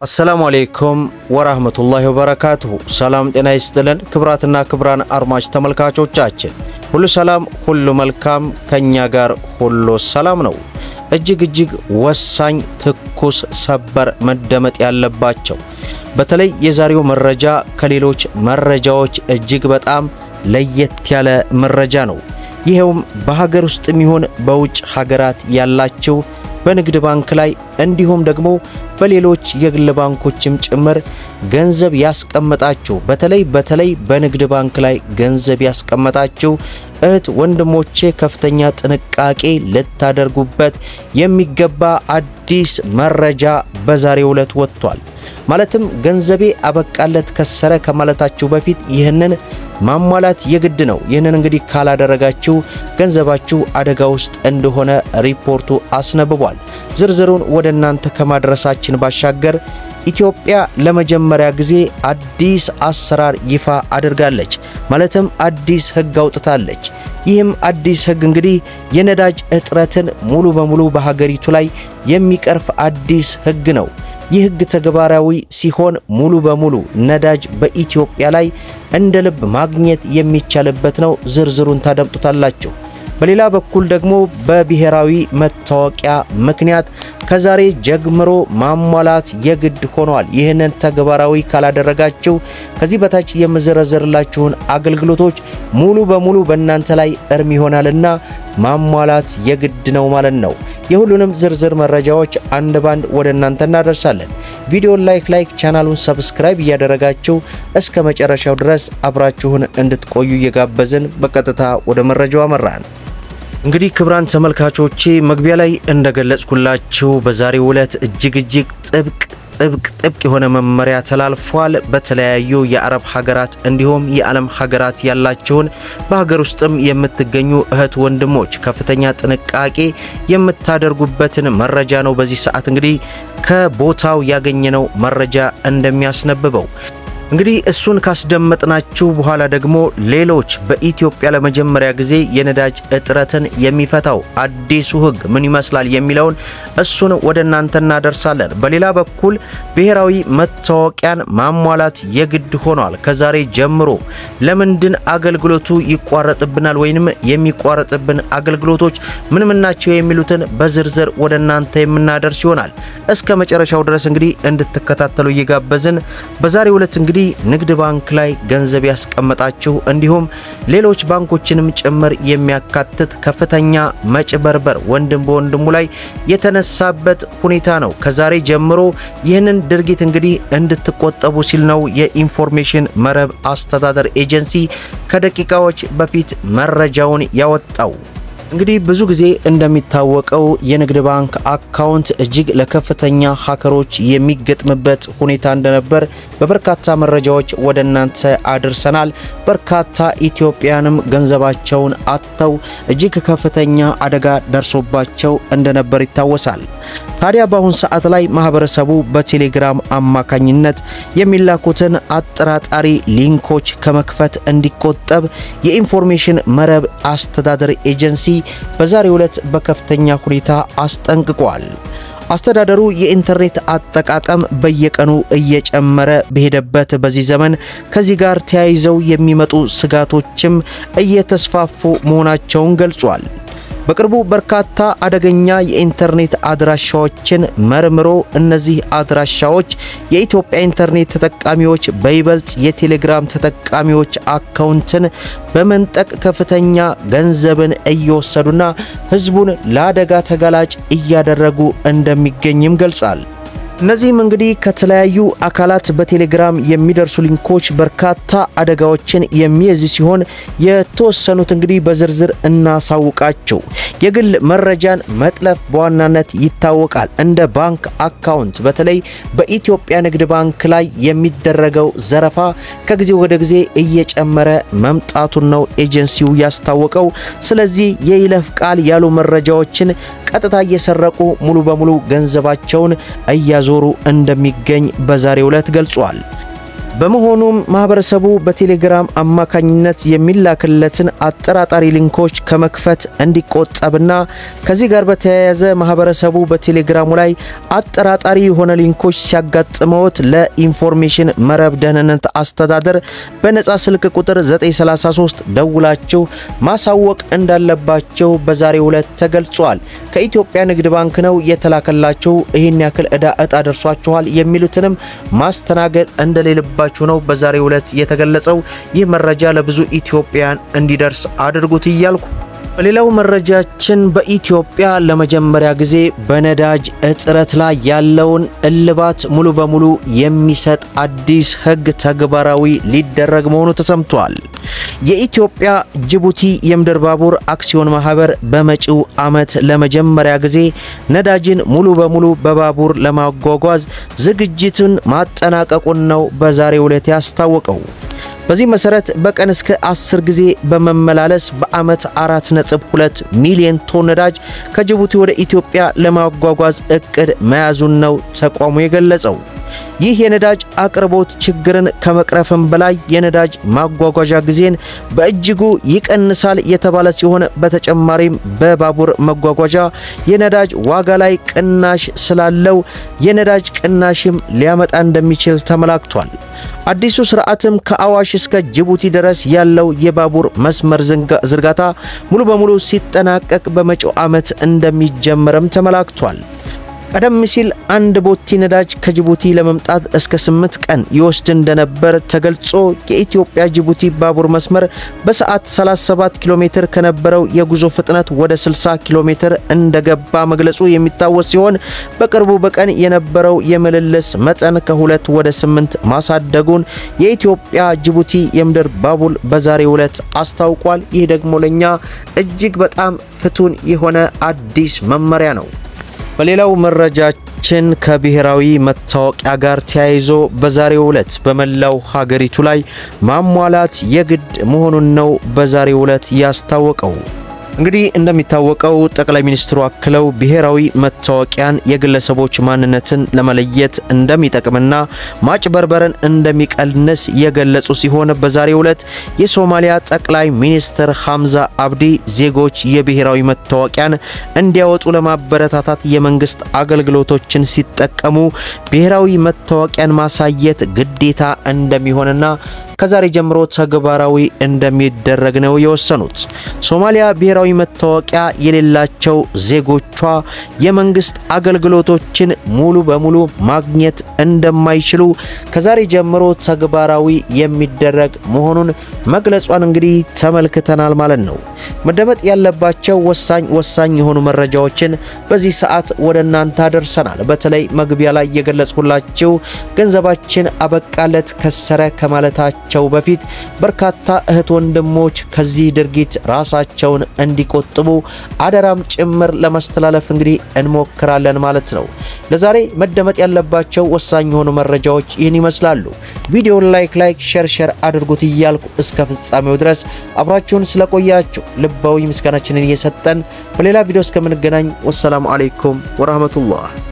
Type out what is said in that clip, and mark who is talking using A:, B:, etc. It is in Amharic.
A: السلام عليكم ورحمة الله وبركاته. سلام ጤና ይስጥልን ክብራትና ክብራን አድማጭ ተመልካቾቻችን ሁሉ ሰላም ሁሉ መልካም ከኛ ጋር ሁሉ ሰላም ነው። እጅግ ወሳኝ ትኩስ ሰበር መደመጥ ያለባቸው በተለይ የዛሬው መረጃ ከሌሎች መረጃዎች እጅግ በጣም ለየት ያለ መረጃ ነው። ይሄውም በሀገር ውስጥ የሚሆን በውጭ ሀገራት ያላችሁ በንግድ ባንክ ላይ እንዲሁም ደግሞ በሌሎች የግል ባንኮችም ጭምር ገንዘብ ያስቀመጣችሁ በተለይ በንግድ ባንክ ላይ ገንዘብ ያስቀመጣችሁ እህት ወንድሞቼ ከፍተኛ ጥንቃቄ ልታደርጉበት የሚገባ አዲስ መረጃ በዛሬው ዕለት ወጥቷል። ማለትም ገንዘቤ አበቃለት ከሰረ ከማለታችሁ በፊት ይህንን ማሟላት የግድ ነው። ይህንን እንግዲህ ካላደረጋችሁ ገንዘባችሁ አደጋ ውስጥ እንደሆነ ሪፖርቱ አስነብቧል። ዝርዝሩን ወደናንተ ከማድረሳችን ባሻገር ኢትዮጵያ ለመጀመሪያ ጊዜ አዲስ አሰራር ይፋ አድርጋለች። ማለትም አዲስ ህግ አውጥታለች። ይህም አዲስ ህግ እንግዲህ የነዳጅ እጥረትን ሙሉ በሙሉ በሀገሪቱ ላይ የሚቀርፍ አዲስ ህግ ነው። ይህ ህግ ተግባራዊ ሲሆን ሙሉ በሙሉ ነዳጅ በኢትዮጵያ ላይ እንደ ልብ ማግኘት የሚቻልበት ነው። ዝርዝሩን ታደምጡታላችሁ። በሌላ በኩል ደግሞ በብሔራዊ መታወቂያ ምክንያት ከዛሬ ጀምሮ ማሟላት የግድ ሆኗል። ይህንን ተግባራዊ ካላደረጋችሁ ከዚህ በታች የምዘረዘርላችሁን አገልግሎቶች ሙሉ በሙሉ በእናንተ ላይ እርም ይሆናልና ማሟላት የግድ ነው ማለት ነው። የሁሉንም ዝርዝር መረጃዎች አንድ ባንድ ወደናንተ እናደርሳለን። ቪዲዮን ላይክ ቻናሉን ሰብስክራይብ ያደረጋችሁ እስከ መጨረሻው ድረስ አብራችሁን እንድትቆዩ እየጋበዝን በቀጥታ ወደ መረጃው አመራን። እንግዲህ ክብራን ተመልካቾቼ መግቢያ ላይ እንደገለጽኩላችሁ በዛሬው ዕለት እጅግ ጥብቅ የሆነ መመሪያ ተላልፏል። በተለያዩ የአረብ ሀገራት እንዲሁም የዓለም ሀገራት ያላችሁን በሀገር ውስጥም የምትገኙ እህት ወንድሞች ከፍተኛ ጥንቃቄ የምታደርጉበትን መረጃ ነው። በዚህ ሰዓት እንግዲህ ከቦታው ያገኘነው መረጃ እንደሚያስነብበው እንግዲህ እሱን ካስደመጥናችሁ በኋላ ደግሞ ሌሎች በኢትዮጵያ ለመጀመሪያ ጊዜ የነዳጅ እጥረትን የሚፈታው አዲሱ ህግ ምን ይመስላል የሚለውን እሱን ወደናንተ እናደርሳለን። በሌላ በኩል ብሔራዊ መታወቂያን ማሟላት የግድ ሆኗል ከዛሬ ጀምሮ። ለምንድን አገልግሎቱ ይቋረጥብናል ወይንም የሚቋረጥብን አገልግሎቶች ምን ናቸው የሚሉትን በዝርዝር ወደናንተ የምናደርስ ይሆናል። እስከ መጨረሻው ድረስ እንግዲህ እንድትከታተሉ እየጋበዝን በዛሬው ዕለት እንግዲህ ንግድ ባንክ ላይ ገንዘብ ያስቀመጣችሁ እንዲሁም ሌሎች ባንኮችንም ጭምር የሚያካትት ከፍተኛ መጭበርበር ወንድም በወንድሙ ላይ የተነሳበት ሁኔታ ነው። ከዛሬ ጀምሮ ይህንን ድርጊት እንግዲህ እንድትቆጠቡ ሲል ነው የኢንፎርሜሽን መረብ አስተዳደር ኤጀንሲ ከደቂቃዎች በፊት መረጃውን ያወጣው። እንግዲህ ብዙ ጊዜ እንደሚታወቀው የንግድ ባንክ አካውንት እጅግ ለከፍተኛ ሃከሮች የሚገጥምበት ሁኔታ እንደነበር በበርካታ መረጃዎች ወደናንተ አድርሰናል። በርካታ ኢትዮጵያንም ገንዘባቸውን አጥተው እጅግ ከፍተኛ አደጋ ደርሶባቸው እንደነበር ይታወሳል። ታዲያ በአሁን ሰዓት ላይ ማህበረሰቡ በቴሌግራም አማካኝነት የሚላኩትን አጠራጣሪ ሊንኮች ከመክፈት እንዲቆጠብ የኢንፎርሜሽን መረብ አስተዳደር ኤጀንሲ በዛሬው ዕለት በከፍተኛ ሁኔታ አስጠንቅቋል። አስተዳደሩ የኢንተርኔት አጠቃቀም በየቀኑ እየጨመረ በሄደበት በዚህ ዘመን ከዚህ ጋር ተያይዘው የሚመጡ ስጋቶችም እየተስፋፉ መሆናቸውን ገልጿል። በቅርቡ በርካታ አደገኛ የኢንተርኔት አድራሻዎችን መርምሮ እነዚህ አድራሻዎች የኢትዮጵያ ኢንተርኔት ተጠቃሚዎች በይበልጥ የቴሌግራም ተጠቃሚዎች አካውንትን በመንጠቅ ከፍተኛ ገንዘብን እየወሰዱና ህዝቡን ለአደጋ ተጋላጭ እያደረጉ እንደሚገኝም ገልጿል። እነዚህም እንግዲህ ከተለያዩ አካላት በቴሌግራም የሚደርሱ ሊንኮች በርካታ አደጋዎችን የሚይዝ ሲሆን የተወሰኑት እንግዲህ በዝርዝር እናሳውቃቸው። የግል መረጃን መጥለፍ በዋናነት ይታወቃል። እንደ ባንክ አካውንት በተለይ በኢትዮጵያ ንግድ ባንክ ላይ የሚደረገው ዘረፋ ከጊዜ ወደ ጊዜ እየጨመረ መምጣቱን ነው ኤጀንሲው ያስታወቀው። ስለዚህ የይለፍ ቃል ያሉ መረጃዎችን ቀጥታ እየሰረቁ ሙሉ በሙሉ ገንዘባቸውን እያዞሩ እንደሚገኝ በዛሬው ዕለት ገልጿል። በመሆኑም ማህበረሰቡ በቴሌግራም አማካኝነት የሚላክለትን አጠራጣሪ ሊንኮች ከመክፈት እንዲቆጠብና ከዚህ ጋር በተያያዘ ማህበረሰቡ በቴሌግራሙ ላይ አጠራጣሪ የሆነ ሊንኮች ሲያጋጥመውት ለኢንፎርሜሽን መረብ ደህንነት አስተዳደር በነፃ ስልክ ቁጥር 933 ደውላችሁ ማሳወቅ እንዳለባቸው በዛሬው ዕለት ተገልጿል። ከኢትዮጵያ ንግድ ባንክ ነው የተላከላችሁ ይሄን ያክል እጣ ደርሷችኋል የሚሉትንም ማስተናገድ እንደሌለባችሁ ነው በዛሬው ዕለት የተገለጸው። ይህ መረጃ ለብዙ ኢትዮጵያን እንዲደርስ አድርጉት ይያልኩ በሌላው መረጃችን በኢትዮጵያ ለመጀመሪያ ጊዜ በነዳጅ እጥረት ላይ ያለውን እልባት ሙሉ በሙሉ የሚሰጥ አዲስ ህግ ተግባራዊ ሊደረግ መሆኑ ተሰምቷል። የኢትዮጵያ ጅቡቲ የምድር ባቡር አክሲዮን ማህበር በመጪው ዓመት ለመጀመሪያ ጊዜ ነዳጅን ሙሉ በሙሉ በባቡር ለማጓጓዝ ዝግጅቱን ማጠናቀቁን ነው በዛሬው ዕለት ያስታወቀው። በዚህ መሰረት በቀን እስከ 10 ጊዜ በመመላለስ በአመት 4.2 ሚሊዮን ቶን ነዳጅ ከጅቡቲ ወደ ኢትዮጵያ ለማጓጓዝ እቅድ መያዙን ነው ተቋሙ የገለጸው። ይህ የነዳጅ አቅርቦት ችግርን ከመቅረፍም በላይ የነዳጅ ማጓጓዣ ጊዜን በእጅጉ ይቀንሳል የተባለ ሲሆን በተጨማሪም በባቡር መጓጓዣ የነዳጅ ዋጋ ላይ ቅናሽ ስላለው የነዳጅ ቅናሽም ሊያመጣ እንደሚችል ተመላክቷል። አዲሱ ስርዓትም ከአዋሽ እስከ ጅቡቲ ድረስ ያለው የባቡር መስመር ዝርጋታ ሙሉ በሙሉ ሲጠናቀቅ በመጪው ዓመት እንደሚጀምርም ተመላክቷል። ቀደም ሲል አንድ ቦቲ ነዳጅ ከጅቡቲ ለመምጣት እስከ 8 ቀን ይወስድ እንደነበር ተገልጾ የኢትዮጵያ ጅቡቲ ባቡር መስመር በሰዓት 37 ኪሎ ሜትር ከነበረው የጉዞ ፍጥነት ወደ 60 ኪሎ ሜትር እንደገባ መግለጹ የሚታወስ ሲሆን በቅርቡ በቀን የነበረው የምልልስ መጠን ከ2 ወደ 8 ማሳደጉን የኢትዮጵያ ጅቡቲ የምድር ባቡር በዛሬው ዕለት አስታውቋል። ይህ ደግሞ ለኛ እጅግ በጣም ፍቱን የሆነ አዲስ መመሪያ ነው። በሌላው መረጃችን ከብሔራዊ መታወቂያ ጋር ተያይዞ በዛሬው ዕለት በመላው ሀገሪቱ ላይ ማሟላት የግድ መሆኑን ነው በዛሬው ዕለት ያስታወቀው። እንግዲህ እንደሚታወቀው ጠቅላይ ሚኒስትሩ አክለው ብሔራዊ መታወቂያን የግለሰቦች ማንነትን ለመለየት እንደሚጠቅምና ማጭበርበርን እንደሚቀንስ የገለጹ ሲሆን በዛሬው ዕለት የሶማሊያ ጠቅላይ ሚኒስትር ሐምዛ አብዲ ዜጎች የብሔራዊ መታወቂያን እንዲያወጡ ለማበረታታት የመንግስት አገልግሎቶችን ሲጠቀሙ ብሔራዊ መታወቂያን ማሳየት ግዴታ እንደሚሆንና ከዛሬ ጀምሮ ተግባራዊ እንደሚደረግ ነው የወሰኑት። ሶማሊያ ብሔራዊ መታወቂያ የሌላቸው ዜጎቿ የመንግስት አገልግሎቶችን ሙሉ በሙሉ ማግኘት እንደማይችሉ ከዛሬ ጀምሮ ተግባራዊ የሚደረግ መሆኑን መግለጿን እንግዲህ ተመልክተናል ማለት ነው። መደመጥ ያለባቸው ወሳኝ የሆኑ መረጃዎችን በዚህ ሰዓት ወደናንተ አደርሰናል። በተለይ መግቢያ ላይ የገለጽኩላችሁ ገንዘባችን አበቃለት ከሰረ ከማለታቸው በፊት በርካታ እህት ወንድሞች ከዚህ ድርጊት ራሳቸውን እንዲቆጥቡ አደራም ጭምር ለማስተላለፍ እንግዲህ እንሞክራለን ማለት ነው። ለዛሬ መደመጥ ያለባቸው ወሳኝ የሆኑ መረጃዎች ይህን ይመስላሉ። ቪዲዮውን ላይክ ሼር አድርጉት እያልኩ እስከ ፍጻሜው ድረስ አብራችሁን ስለቆያችሁ ልባዊ ምስጋናችንን እየሰጠን በሌላ ቪዲዮ እስከምንገናኝ ወሰላሙ አለይኩም ወራህመቱላህ።